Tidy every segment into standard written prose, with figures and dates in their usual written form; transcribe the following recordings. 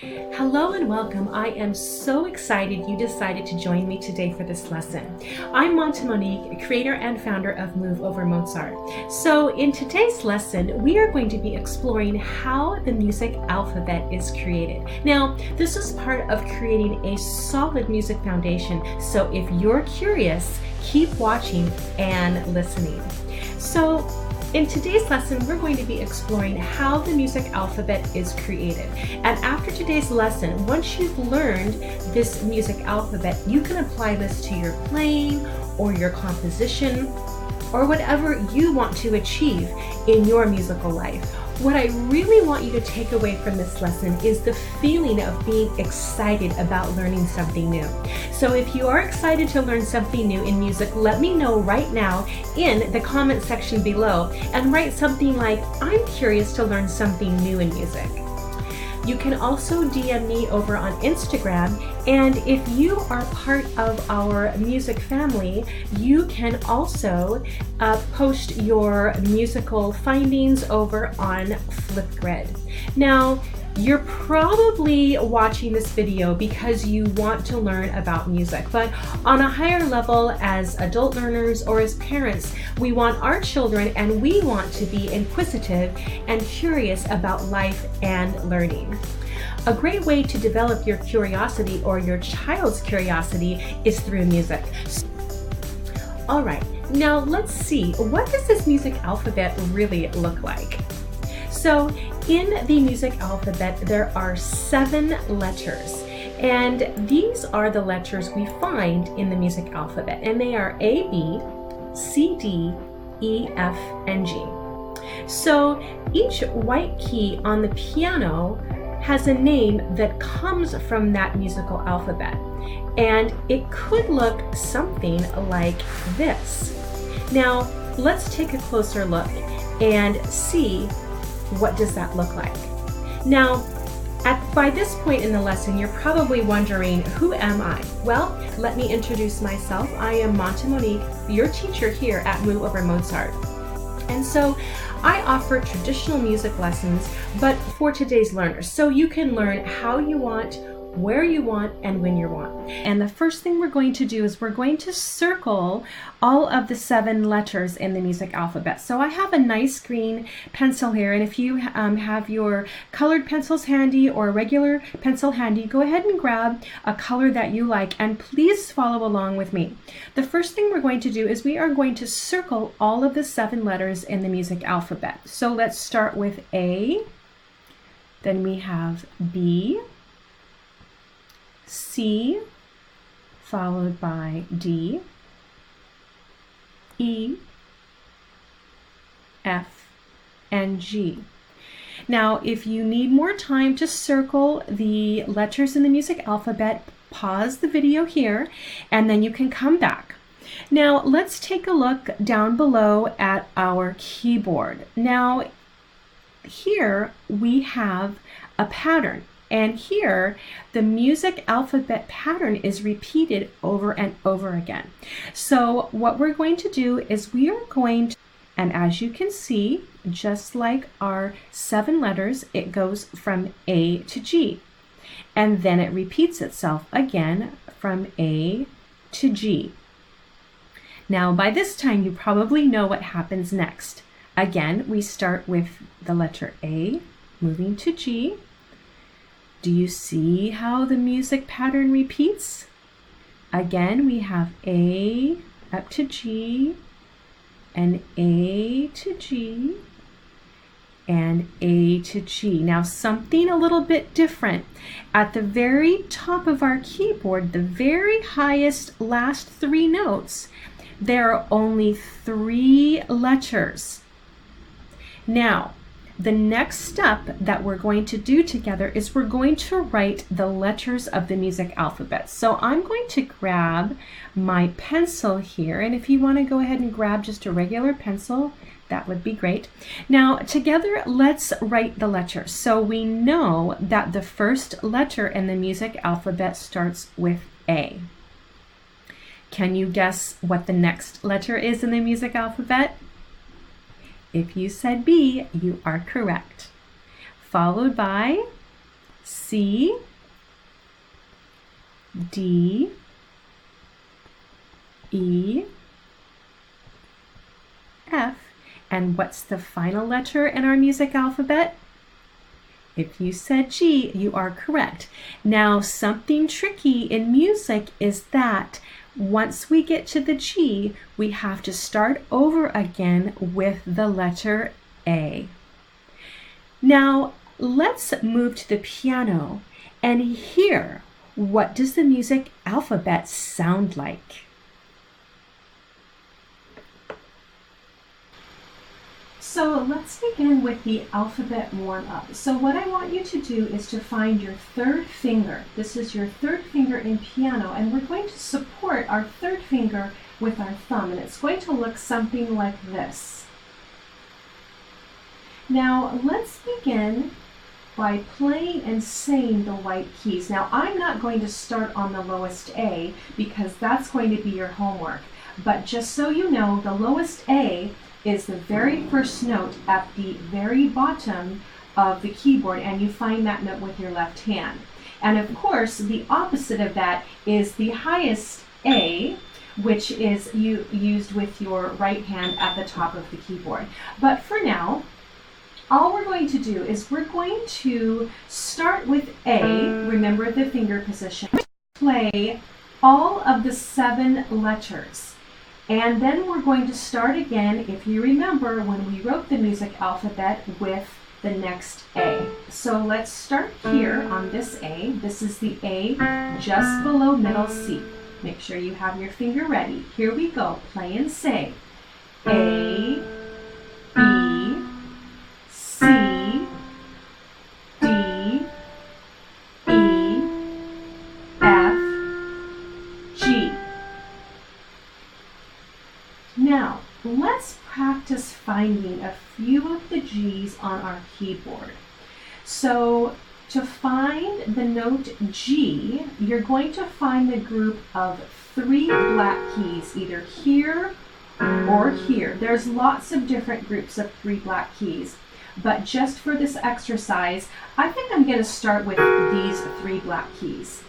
Hello and welcome. I am so excited you decided to join me today for this lesson. I'm Monta Monique, creator and founder of MoveOverMozart. So in today's lesson, we are going to be exploring how the music alphabet is created. Now, this is part of creating a solid music foundation. So if you're curious, keep watching and listening. So in today's lesson, we're going to be exploring how the music alphabet is created. And after today's lesson, once you've learned this music alphabet, you can apply this to your playing or your composition or whatever you want to achieve in your musical life. What I really want you to take away from this lesson is the feeling of being excited about learning something new. So if you are excited to learn something new in music, let me know right now in the comment section below and write something like, I'm curious to learn something new in music. You can also DM me over on Instagram, and if you are part of our music family, you can also post your musical findings over on Flipgrid. Now, you're probably watching this video because you want to learn about music, but on a higher level as adult learners or as parents, we want our children and we want to be inquisitive and curious about life and learning. A great way to develop your curiosity or your child's curiosity is through music. All right, now let's see, what does this music alphabet really look like? So in the music alphabet, there are 7 letters, and these are the letters we find in the music alphabet, and they are A, B, C, D, E, F, and G. So each white key on the piano has a name that comes from that musical alphabet, and it could look something like this. Now, let's take a closer look and see what does that look like. Now, by this point in the lesson, you're probably wondering, who am I? Well, let me introduce myself. I am Monta Monique, your teacher here at MoveOverMozart. And so I offer traditional music lessons, but for today's learners. So you can learn how you want, where you want, and when you want. And the first thing we're going to do is we're going to circle all of the 7 letters in the music alphabet. So I have a nice green pencil here, and if you have your colored pencils handy or a regular pencil handy, go ahead and grab a color that you like, and please follow along with me. The first thing we're going to do is we are going to circle all of the 7 letters in the music alphabet. So let's start with A, then we have B, C, followed by D, E, F, and G. Now, if you need more time to circle the letters in the music alphabet, pause the video here, and then you can come back. Now, let's take a look down below at our keyboard. Now, here we have a pattern. And here, the music alphabet pattern is repeated over and over again. So what we're going to do is we are going to, and as you can see, just like our 7 letters, it goes from A to G. And then it repeats itself again from A to G. Now, by this time, you probably know what happens next. Again, we start with the letter A, moving to G. Do you see how the music pattern repeats? Again, we have A up to G, and A to G, and A to G. Now, something a little bit different. At the very top of our keyboard, the very highest last 3 notes, there are only 3 letters. Now, the next step that we're going to do together is we're going to write the letters of the music alphabet. So I'm going to grab my pencil here, and if you want to go ahead and grab just a regular pencil, that would be great. Now, together, let's write the letters. So we know that the first letter in the music alphabet starts with A. Can you guess what the next letter is in the music alphabet? If you said B, you are correct. Followed by C, D, E, F. And what's the final letter in our music alphabet? If you said G, you are correct. Now, something tricky in music is that once we get to the G, we have to start over again with the letter A. Now, let's move to the piano and hear, what does the music alphabet sound like? So let's begin with the alphabet warm-up. So what I want you to do is to find your third finger. This is your third finger in piano, and we're going to support our third finger with our thumb, and it's going to look something like this. Now let's begin by playing and saying the white keys. Now I'm not going to start on the lowest A because that's going to be your homework, but just so you know, the lowest A is the very first note at the very bottom of the keyboard, and you find that note with your left hand. And of course, the opposite of that is the highest A, which is used with your right hand at the top of the keyboard. But for now, all we're going to do is we're going to start with A, remember the finger position, play all of the 7 letters. And then we're going to start again, if you remember, when we wrote the music alphabet with the next A. So let's start here on this A. This is the A just below middle C. Make sure you have your finger ready. Here we go. Play and say. A, B, C, D, E, F, G. Now, let's practice finding a few of the G's on our keyboard. So, to find the note G, you're going to find the group of 3 black keys, either here or here. There's lots of different groups of 3 black keys, but just for this exercise, I think I'm going to start with these 3 black keys.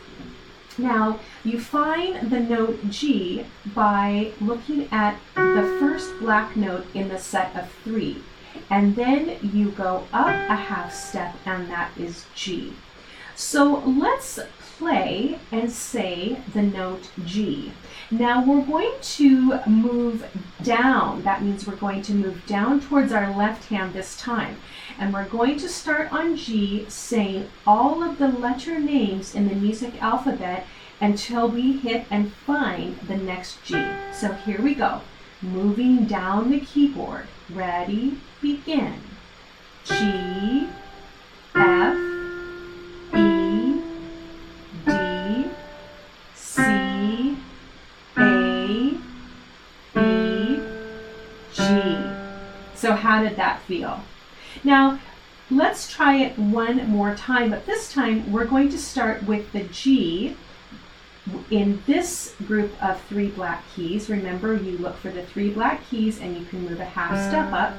Now, you find the note G by looking at the first black note in the set of 3. And then you go up a half step, and that is G. So let's play and say the note G. Now we're going to move down. That means we're going to move down towards our left hand this time. And we're going to start on G, saying all of the letter names in the music alphabet until we hit and find the next G. So here we go. Moving down the keyboard. Ready, begin. G, F, E, D, C, A, B, G. So how did that feel? Now, let's try it one more time, but this time we're going to start with the G in this group of 3 black keys. Remember, you look for the 3 black keys and you can move a half step up.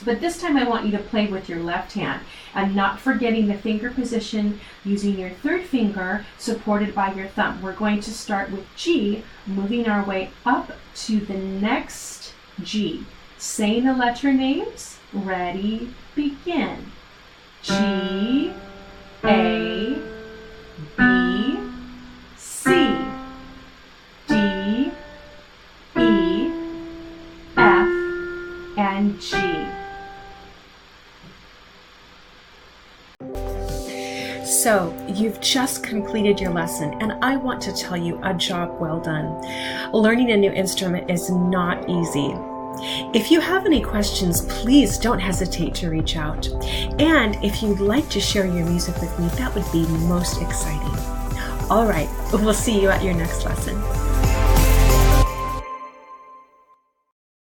But this time I want you to play with your left hand and not forgetting the finger position, using your third finger supported by your thumb. We're going to start with G, moving our way up to the next G. Saying the letter names. Ready, begin. G, A, B, C, D, E, F, and G. So, you've just completed your lesson, and I want to tell you, a job well done. Learning a new instrument is not easy. If you have any questions, please don't hesitate to reach out. And if you'd like to share your music with me, that would be most exciting. All right, we'll see you at your next lesson.